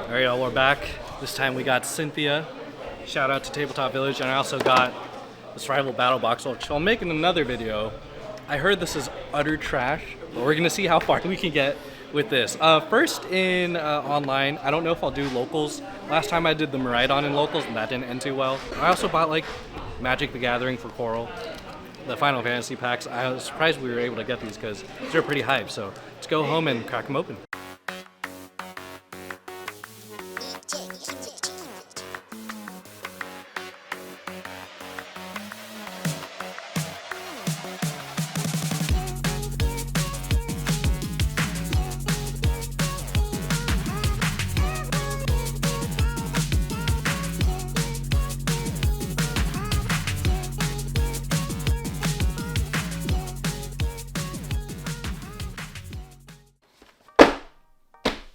Alright, y'all, we're back. This time we got Cynthia. Shout out to Tabletop Village, and I also got the Survival Battle Box, which I'm making another video. I heard this is utter trash, but we're gonna see how far we can get with this. First in online, I don't know if I'll do locals. Last time I did the Miraidon in locals, and that didn't end too well. I also bought like Magic the Gathering for Coral, the Final Fantasy packs. I was surprised we were able to get these because they're pretty hype. So let's go home and crack them open.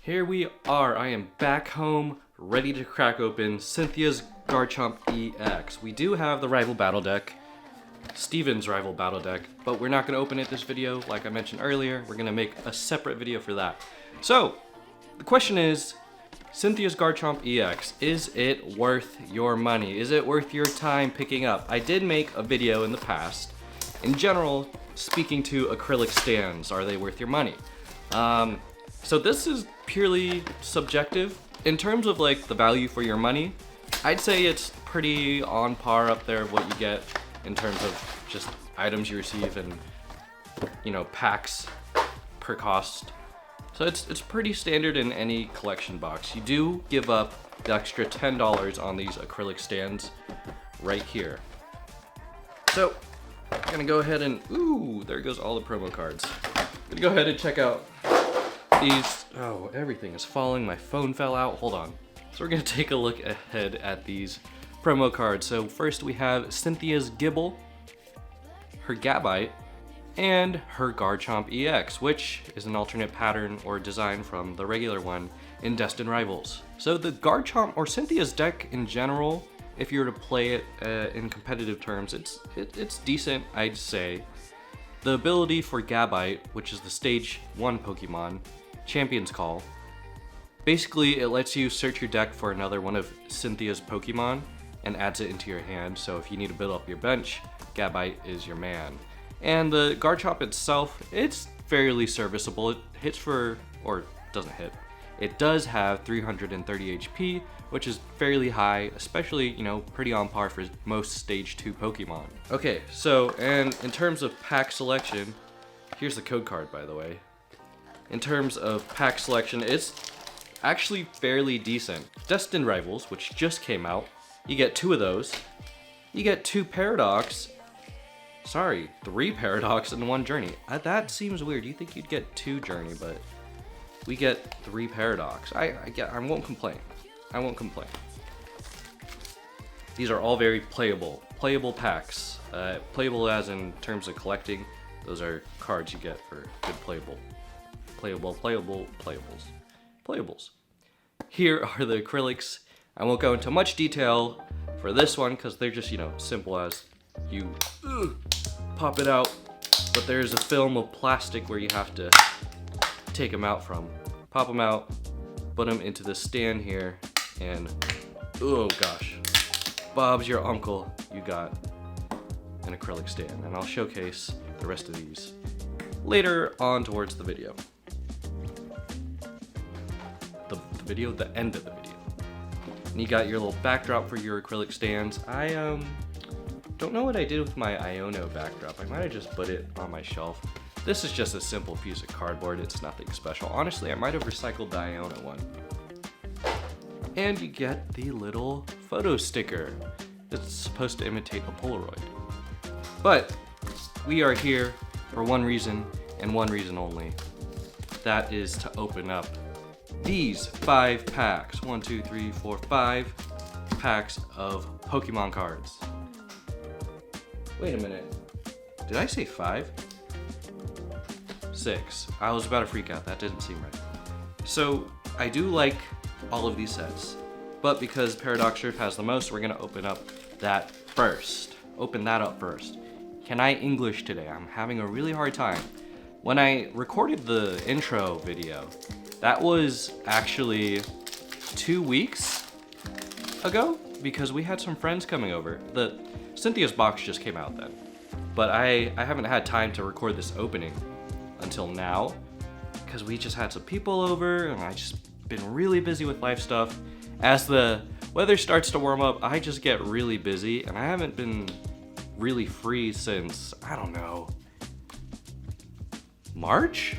Here we are, I am back home, ready to crack open Cynthia's Garchomp EX. We do have the rival battle deck, Steven's rival battle deck, but we're not going to open it this video. Like I mentioned earlier, we're going to make a separate video for that. So, the question is, Cynthia's Garchomp EX, is it worth your money? Is it worth your time picking up? I did make a video in the past, in general, speaking to acrylic stands. Are they worth your money? So this is purely subjective. In terms of like the value for your money, I'd say it's pretty on par up there of what you get in terms of just items you receive and, you know, packs per cost. So it's pretty standard in any collection box. You do give up the extra $10 on these acrylic stands right here. So I'm gonna go ahead and, ooh, there goes all the promo cards. I'm gonna go ahead and check out these. Oh, everything is falling. My phone fell out. Hold on. So we're gonna take a look ahead at these promo cards. So first we have Cynthia's Gible, her Gabite, and her Garchomp EX, which is an alternate pattern or design from the regular one in Destined Rivals. So the Garchomp, or Cynthia's deck in general, if you were to play it in competitive terms, it's decent, I'd say. The ability for Gabite, which is the stage 1 Pokemon, Champion's Call. Basically, it lets you search your deck for another one of Cynthia's Pokemon and adds it into your hand, so if you need to build up your bench, Gabite is your man. And the Garchomp itself, it's fairly serviceable. It hits for, or doesn't hit. It does have 330 HP, which is fairly high, especially, you know, pretty on par for most stage 2 Pokemon. Okay, so, and in terms of pack selection, here's the code card, by the way. In terms of pack selection, it's actually fairly decent. Destined Rivals, which just came out, you get 2 of those. You get 2 Paradox. Sorry, 3 Paradox and 1 Journey. That seems weird. You think you'd get 2 Journey, but we get 3 Paradox. I won't complain. I won't complain. These are all very playable packs. Playable as in terms of collecting. Those are cards you get for good playables. Here are the acrylics. I won't go into much detail for this one because they're just, you know, simple as you pop it out, but there's a film of plastic where you have to take them out from. Pop them out, put them into the stand here, and oh gosh, Bob's your uncle, you got an acrylic stand. And I'll showcase the rest of these later on towards the video. The end of the video. And you got your little backdrop for your acrylic stands. I don't know what I did with my Iono backdrop. I might have just put it on my shelf. This is just a simple piece of cardboard. It's nothing special. Honestly, I might have recycled the Iono one. And you get the little photo sticker that's supposed to imitate a Polaroid. But we are here for one reason and one reason only. That is to open up these 5 packs. 1, 2, 3, 4, 5 packs of Pokemon cards. Wait a minute. Did I say 5? 6. I was about to freak out. That didn't seem right. So I do like all of these sets, but because Paradox Surf has the most, we're gonna open up that first. Open that up first. Can I English today? I'm having a really hard time. When I recorded the intro video, that was actually 2 weeks ago because we had some friends coming over. Cynthia's box just came out then, but I haven't had time to record this opening until now because we just had some people over and I just been really busy with life stuff. As the weather starts to warm up, I just get really busy and I haven't been really free since, I don't know, March?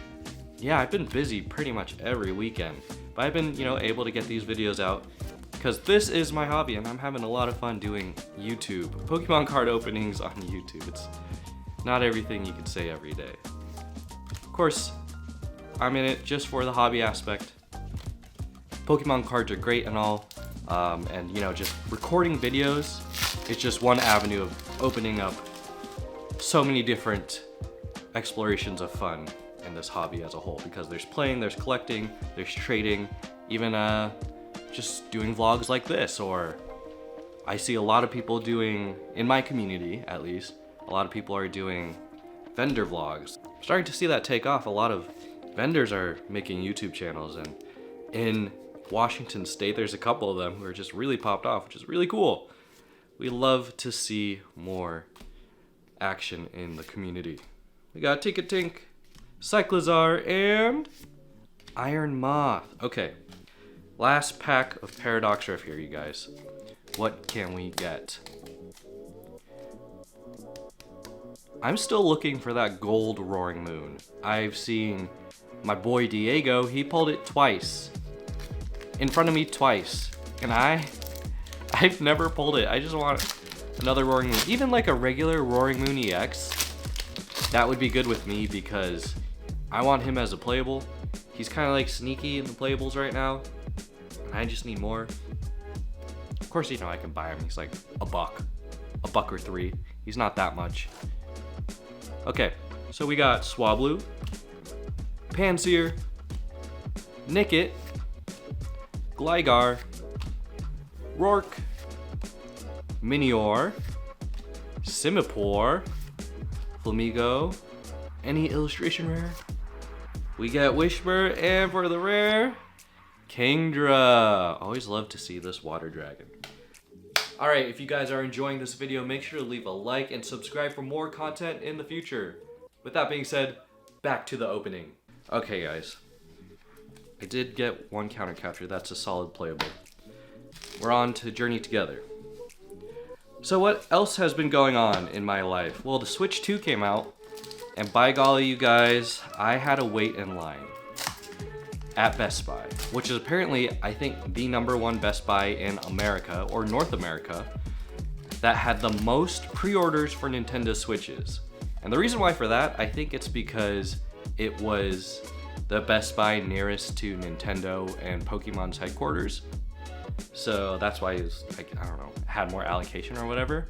Yeah, I've been busy pretty much every weekend, but I've been, able to get these videos out because this is my hobby and I'm having a lot of fun doing YouTube. Pokemon card openings on YouTube. It's not everything you can say every day. Of course, I'm in it just for the hobby aspect. Pokemon cards are great and all, and just recording videos is just one avenue of opening up so many different explorations of fun in this hobby as a whole, because there's playing, there's collecting, there's trading, even just doing vlogs like this, or I see a lot of people doing, in my community at least, a lot of people are doing vendor vlogs. I'm starting to see that take off. A lot of vendors are making YouTube channels, and in Washington State there's a couple of them who are just really popped off, which is really cool. We love to see more action in the community. We got Tinkatink, Cyclizar, and Iron Moth. Okay, last pack of Paradox Rift here, you guys. What can we get? I'm still looking for that gold Roaring Moon. I've seen my boy Diego, he pulled it twice. In front of me twice. And I've never pulled it. I just want another Roaring Moon. Even like a regular Roaring Moon EX, that would be good with me because I want him as a playable. He's kind of like sneaky in the playables right now. And I just need more. Of course, I can buy him. He's like a buck or $3. He's not that much. Okay, so we got Swablu, Pansear, Nickit, Gligar, Rourke, Minior, Simipour, Flamigo, any illustration rare? We get Whisper, and for the rare, Kingdra. Always love to see this water dragon. Alright, if you guys are enjoying this video, make sure to leave a like and subscribe for more content in the future. With that being said, back to the opening. Okay guys, I did get one counter capture. That's a solid playable. We're on to Journey Together. So what else has been going on in my life? Well, the Switch 2 came out, and by golly, you guys, I had to wait in line at Best Buy, which is apparently, I think, the #1 Best Buy in America, or North America, that had the most pre-orders for Nintendo Switches. And the reason why for that, I think it's because it was the Best Buy nearest to Nintendo and Pokemon's headquarters. So that's why it was, like, I don't know, had more allocation or whatever.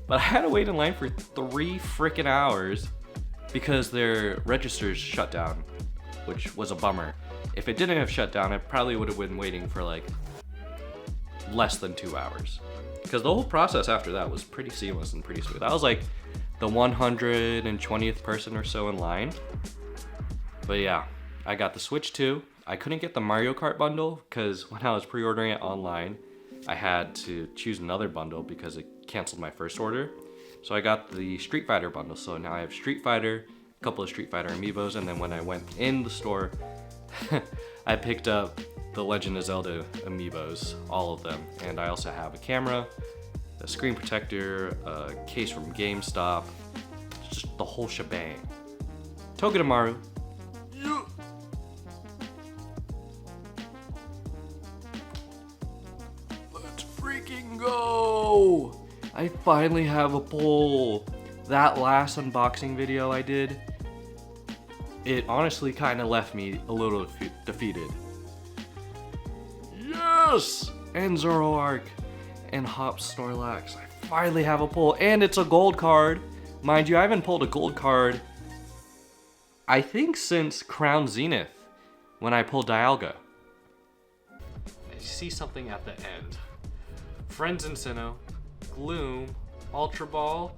But I had to wait in line for 3 freaking hours because their registers shut down, which was a bummer. If it didn't have shut down, I probably would have been waiting for like less than 2 hours. Because the whole process after that was pretty seamless and pretty smooth. I was like the 120th person or so in line. But yeah, I got the Switch 2. I couldn't get the Mario Kart bundle because when I was pre-ordering it online, I had to choose another bundle because it canceled my first order. So I got the Street Fighter bundle. So now I have Street Fighter, a couple of Street Fighter amiibos, and then when I went in the store, I picked up the Legend of Zelda amiibos, all of them. And I also have a camera, a screen protector, a case from GameStop, just the whole shebang. Togedemaru. Let's freaking go! I finally have a pull. That last unboxing video I did, it honestly kind of left me a little defeated. Yes! And Zoroark and Hop Snorlax. I finally have a pull, and it's a gold card. Mind you, I haven't pulled a gold card, I think, since Crown Zenith, when I pulled Dialga. I see something at the end. Friends in Sinnoh, Gloom, Ultra Ball.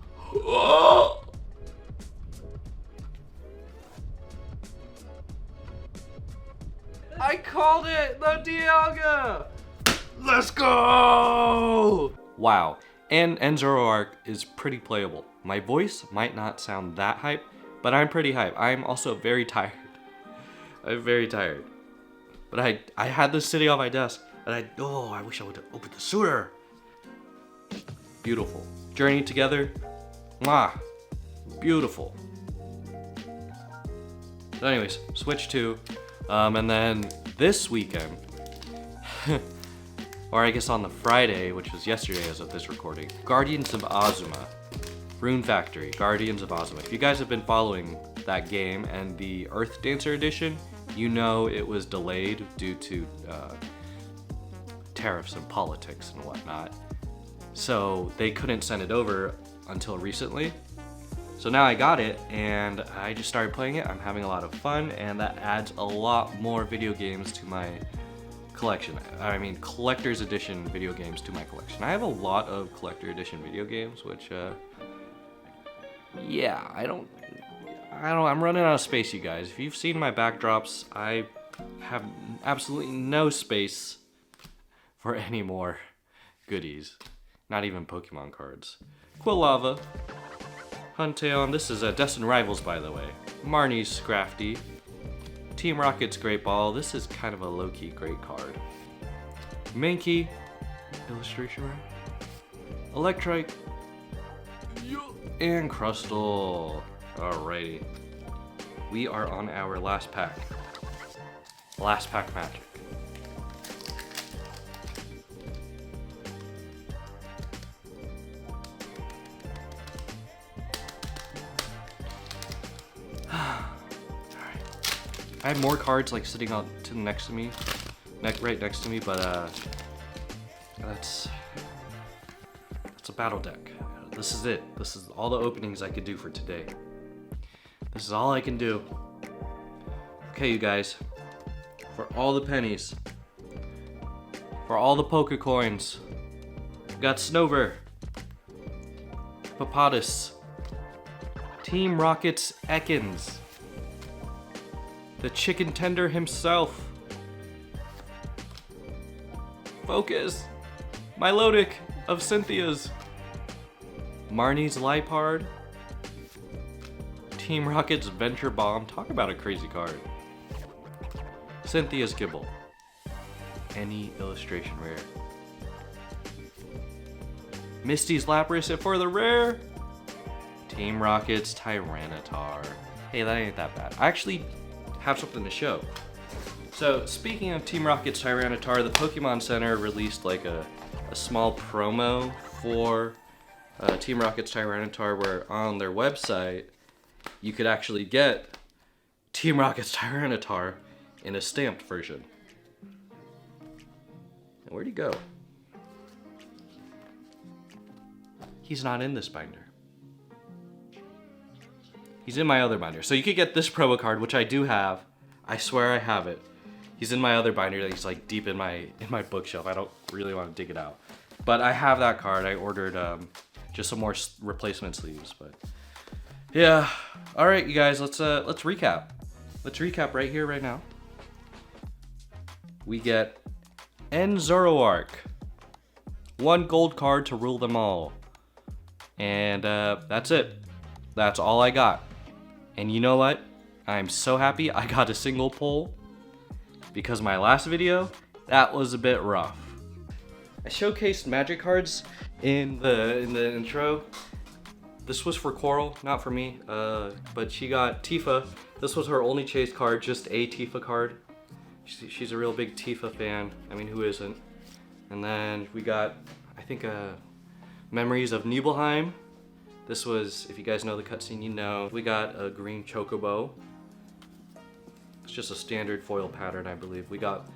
I called it! The Dialga! Let's go! Wow. And Zoroark is pretty playable. My voice might not sound that hype, but I'm pretty hype. I'm also very tired. I'm very tired. But I had this sitting on my desk, and I wish I would have opened the sooner. Beautiful. Journey together. Mwah. Beautiful. So anyways, Switch 2. And then this weekend, or I guess on the Friday, which was yesterday as of this recording, Guardians of Azuma. Rune Factory, Guardians of Azuma. If you guys have been following that game and the Earth Dancer edition, you know it was delayed due to tariffs and politics and whatnot. So they couldn't send it over until recently. So now I got it and I just started playing it. I'm having a lot of fun and that adds a lot more video games to my collection. I mean, collector's edition video games to my collection. I have a lot of collector edition video games, which, yeah, I'm running out of space, you guys. If you've seen my backdrops, I have absolutely no space for any more goodies. Not even Pokemon cards. Quilava, Huntail, this is Destined Rivals, by the way. Marnie's Scrafty, Team Rocket's Great Ball. This is kind of a low-key great card. Mankey, illustration rare. Electrike, and Crustle. Alrighty. We are on our last pack. Last pack magic. I have more cards like sitting out to next to me, right next to me, but that's a battle deck. This is it. This is all the openings I could do for today. This is all I can do. Okay, you guys, for all the pennies, for all the Poke Coins, we got Snover, Papatus, Team Rocket's Ekans, the chicken tender himself, Focus, Milotic of Cynthia's, Marnie's Lipard, Team Rocket's Venture Bomb. Talk about a crazy card. Cynthia's Gibble. Any illustration rare. Misty's Lapras, and for the rare, Team Rocket's Tyranitar. Hey, that ain't that bad. I actually have something to show. So, speaking of Team Rocket's Tyranitar, the Pokemon Center released like a small promo for Team Rocket's Tyranitar, where on their website you could actually get Team Rocket's Tyranitar in a stamped version. And where'd he go? He's not in this binder. He's in my other binder. So you could get this promo card, which I do have. I swear I have it. He's in my other binder that he's like deep in my bookshelf. I don't really want to dig it out. But I have that card. I ordered just some more replacement sleeves, but yeah. All right, you guys, let's recap. Let's recap right here, right now. We get Zoroark, one gold card to rule them all, and that's it. That's all I got. And you know what? I'm so happy I got a single pull, because my last video, that was a bit rough. I showcased magic cards in the intro. This was for Coral, not for me, but she got Tifa. This was her only chase card, just a Tifa card. She's a real big Tifa fan. I mean, who isn't? And then we got, I think, Memories of Nibelheim. This was, if you guys know the cutscene, you know. We got a green Chocobo. It's just a standard foil pattern, I believe. We got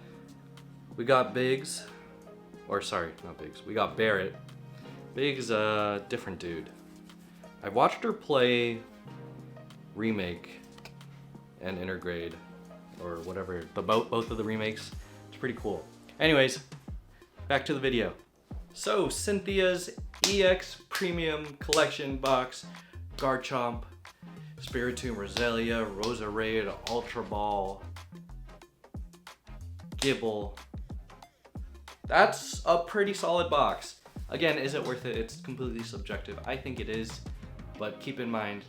Biggs, or sorry, not Biggs. We got Barrett. Biggs, different dude. I watched her play Remake and Intergrade, or whatever, but both of the remakes. It's pretty cool. Anyways, back to the video. So, Cynthia's EX Premium Collection Box, Garchomp, Spiritomb Roselia, Roserade, Ultra Ball, Gibble, That's a pretty solid box. Again, is it worth it? It's completely subjective. I think it is, but keep in mind,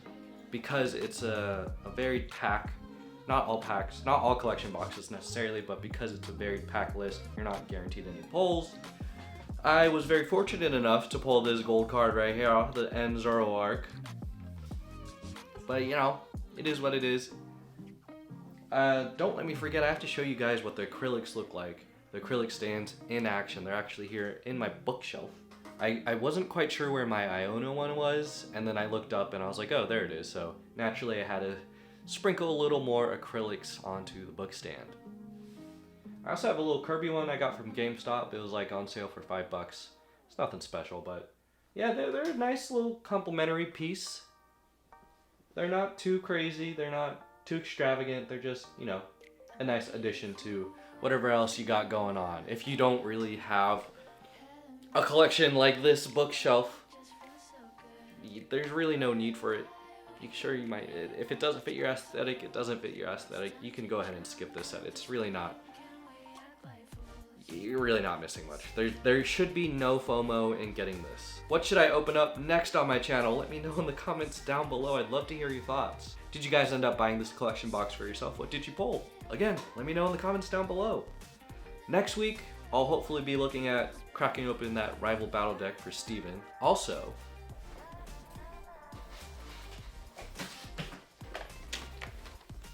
because it's a varied pack, not all collection boxes necessarily, but because it's a varied pack list, you're not guaranteed any pulls. I was very fortunate enough to pull this gold card right here, the Zoroark. But you know, it is what it is. Don't let me forget, I have to show you guys what the acrylics look like. The acrylic stands in action. They're actually here in my bookshelf. I wasn't quite sure where my Iona one was, and then I looked up and I was like, oh, there it is. So naturally I had to sprinkle a little more acrylics onto the book stand. I also have a little Kirby one I got from GameStop. It was like on sale for $5. It's nothing special, but yeah, they're a nice little complimentary piece. They're not too crazy, they're not too extravagant, they're just, you know, a nice addition to whatever else you got going on. If you don't really have a collection like this bookshelf, there's really no need for it. Sure, you might, if it doesn't fit your aesthetic, it doesn't fit your aesthetic, you can go ahead and skip this set. It's really not, you're really not missing much. There should be no FOMO in getting this. What should I open up next on my channel? Let me know in the comments down below. I'd love to hear your thoughts. Did you guys end up buying this collection box for yourself? What did you pull? Again, let me know in the comments down below. Next week, I'll hopefully be looking at cracking open that rival battle deck for Steven. Also,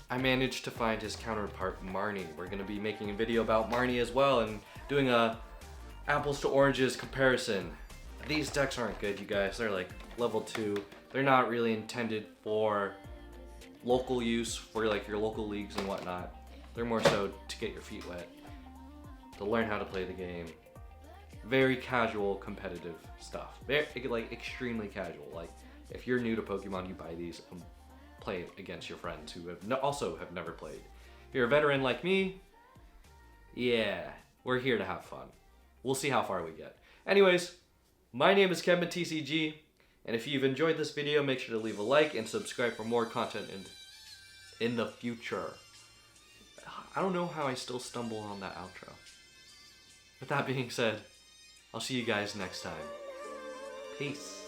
I managed to find his counterpart, Marnie. We're gonna be making a video about Marnie as well and doing a apples to oranges comparison. These decks aren't good, you guys. They're like level 2. They're not really intended for local use, for like your local leagues and whatnot. They're more so to get your feet wet, to learn how to play the game. Very casual, competitive stuff. Very, like, extremely casual. Like, if you're new to Pokemon, you buy these and play against your friends who have also have never played. If you're a veteran like me, yeah, we're here to have fun. We'll see how far we get. Anyways, my name is Kevin TCG, and if you've enjoyed this video, make sure to leave a like and subscribe for more content in the future. I don't know how I still stumble on that outro. With that being said, I'll see you guys next time. Peace.